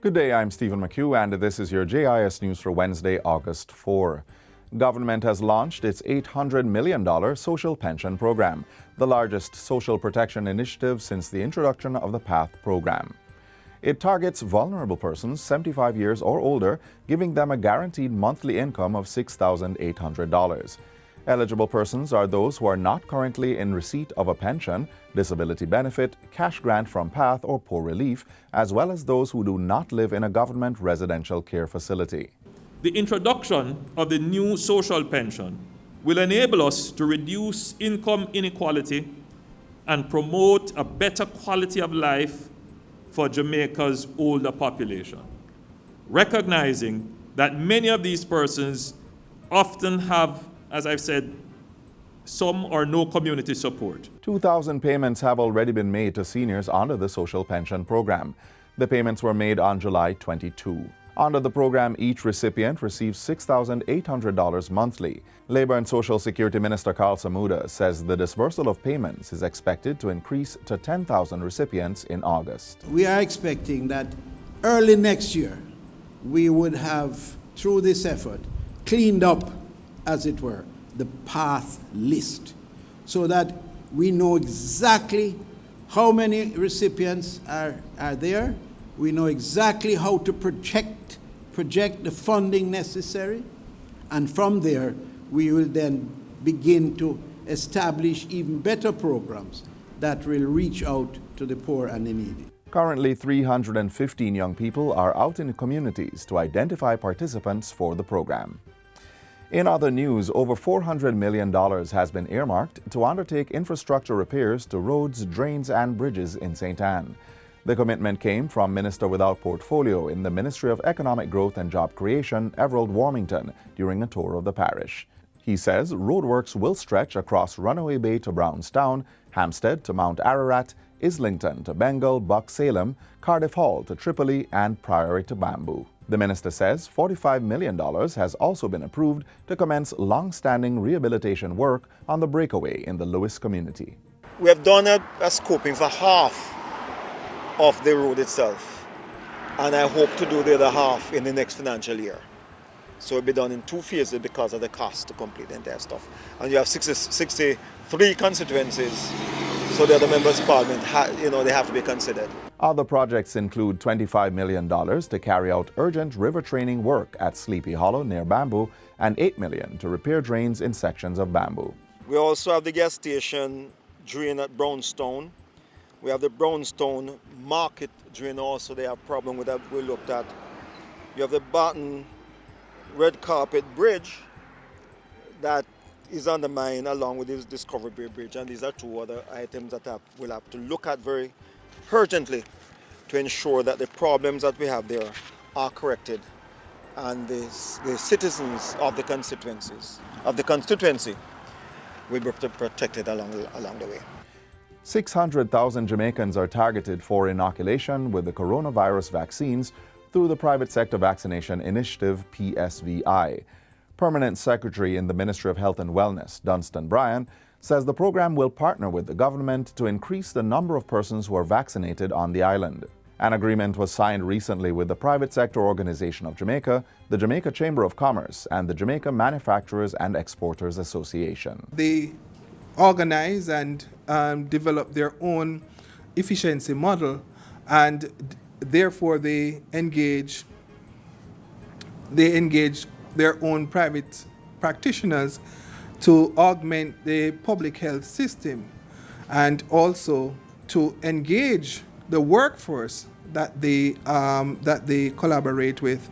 Good day, I'm Stephen McHugh, and this is your JIS news for Wednesday, August 4. Government has launched its $800 million social pension program, the largest social protection initiative since the introduction of the PATH program. It targets vulnerable persons 75 years or older, giving them a guaranteed monthly income of $6,800. Eligible persons are those who are not currently in receipt of a pension, disability benefit, cash grant from PATH, or poor relief, as well as those who do not live in a government residential care facility. The introduction of the new social pension will enable us to reduce income inequality and promote a better quality of life for Jamaica's older population, recognizing that many of these persons often have, as I've said, some or no community support. 2,000 payments have already been made to seniors under the social pension program. The payments were made on July 22. Under the program, each recipient receives $6,800 monthly. Labor and Social Security Minister Carl Samuda says the disbursal of payments is expected to increase to 10,000 recipients in August. We are expecting that early next year, we would have, through this effort, cleaned up, as it were, the PATH list, so that we know exactly how many recipients are there. We know exactly how to project the funding necessary, and from there we will then begin to establish even better programs that will reach out to the poor and the needy. Currently, 315 young people are out in communities to identify participants for the program. In other news, over $400 million has been earmarked to undertake infrastructure repairs to roads, drains, and bridges in St. Ann. The commitment came from Minister without Portfolio in the Ministry of Economic Growth and Job Creation, Everald Warmington, during a tour of the parish. He says roadworks will stretch across Runaway Bay to Brownstown, Hampstead to Mount Ararat, Islington to Bengal, Buck Salem, Cardiff Hall to Tripoli, and Priory to Bamboo. The minister says $45 million has also been approved to commence long-standing rehabilitation work on the breakaway in the Lewis community. We have done a scoping for half of the road itself, and I hope to do the other half in the next financial year. So it'll be done in 2 phases because of the cost to complete the entire stuff. And you have 63 constituencies, so the other members of parliament, they have to be considered. Other projects include $25 million to carry out urgent river training work at Sleepy Hollow near Bamboo and $8 million to repair drains in sections of Bamboo. We also have the gas station drain at Brownstone. We have the Brownstone Market drain also. They have a problem with that we looked at. You have the Barton Red Carpet Bridge that is undermined along with this Discovery Bay Bridge. And these are two other items that we'll have to look at very urgently to ensure that the problems that we have there are corrected and the citizens of the constituency will be protected along the way. 600,000 Jamaicans are targeted for inoculation with the coronavirus vaccines through the Private Sector Vaccination Initiative, PSVI. Permanent Secretary in the Ministry of Health and Wellness, Dunstan Bryan, says the program will partner with the government to increase the number of persons who are vaccinated on the island. An agreement was signed recently with the Private Sector Organization of Jamaica, the Jamaica Chamber of Commerce, and the Jamaica Manufacturers and Exporters Association. They organize and develop their own efficiency model, and therefore they engage their own private practitioners to augment the public health system and also to engage the workforce that they collaborate with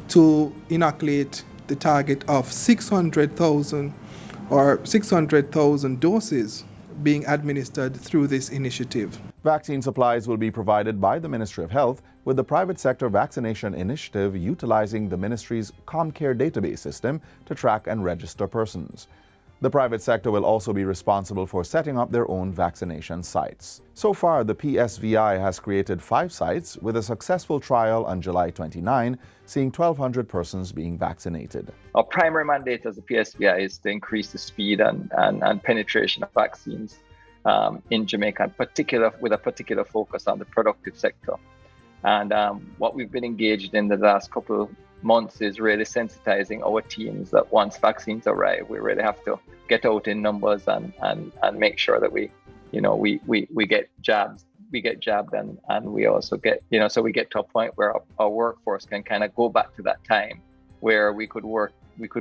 to inoculate the target of 600,000 doses being administered through this initiative. Vaccine supplies will be provided by the Ministry of Health, with the Private Sector Vaccination Initiative utilizing the ministry's ComCare database system to track and register persons. The private sector will also be responsible for setting up their own vaccination sites. So far, the PSVI has created 5 sites with a successful trial on July 29, seeing 1,200 persons being vaccinated. Our primary mandate as the PSVI is to increase the speed and penetration of vaccines in Jamaica, in particular with a particular focus on the productive sector. And what we've been engaged in the last couple of months is really sensitizing our teams that once vaccines arrive, we really have to get out in numbers and make sure that we get jabs. We get jabbed and we also get, so we get to a point where our workforce can kind of go back to that time where we could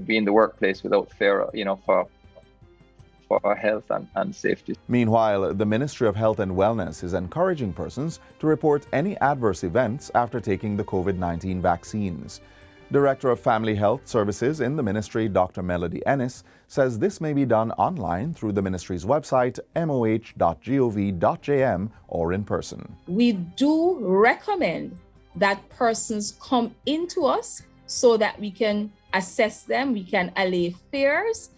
be in the workplace without fear, for our health and safety. Meanwhile, the Ministry of Health and Wellness is encouraging persons to report any adverse events after taking the COVID-19 vaccines. Director of Family Health Services in the ministry, Dr. Melody Ennis, says this may be done online through the ministry's website, moh.gov.jm, or in person. We do recommend that persons come into us so that we can assess them, we can allay fears,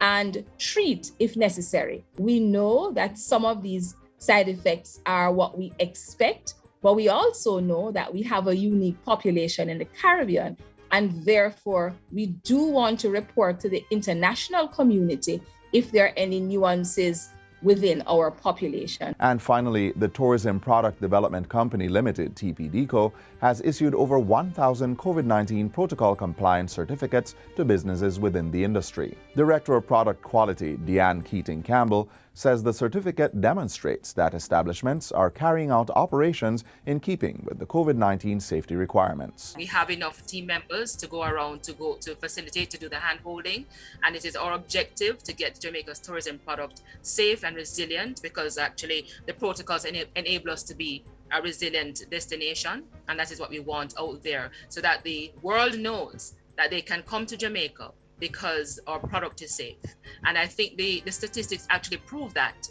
and treat if necessary. We know that some of these side effects are what we expect, but we also know that we have a unique population in the Caribbean, and therefore we do want to report to the international community if there are any nuances within our population. And finally, the Tourism Product Development Company Limited, TPDCO, has issued over 1,000 COVID-19 protocol compliance certificates to businesses within the industry. Director of Product Quality, Deanne Keating-Campbell, says the certificate demonstrates that establishments are carrying out operations in keeping with the COVID-19 safety requirements. We have enough team members to go around to facilitate, to do the hand-holding, and it is our objective to get Jamaica's tourism product safe and resilient, because actually the protocols enable us to be a resilient destination, and that is what we want out there, so that the world knows that they can come to Jamaica because our product is safe. And I think the statistics actually prove that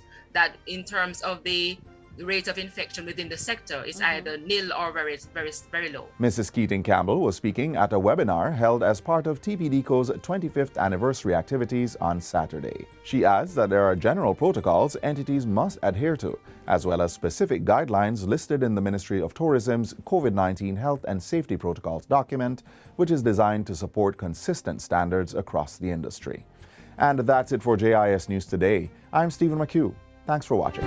in terms of the rate of infection within the sector is either nil or very, very, very low. Mrs. Keating-Campbell was speaking at a webinar held as part of TPDCO's 25th anniversary activities on Saturday. She adds that there are general protocols entities must adhere to, as well as specific guidelines listed in the Ministry of Tourism's COVID-19 Health and Safety Protocols document, which is designed to support consistent standards across the industry. And that's it for JIS News Today. I'm Stephen McHugh. Thanks for watching.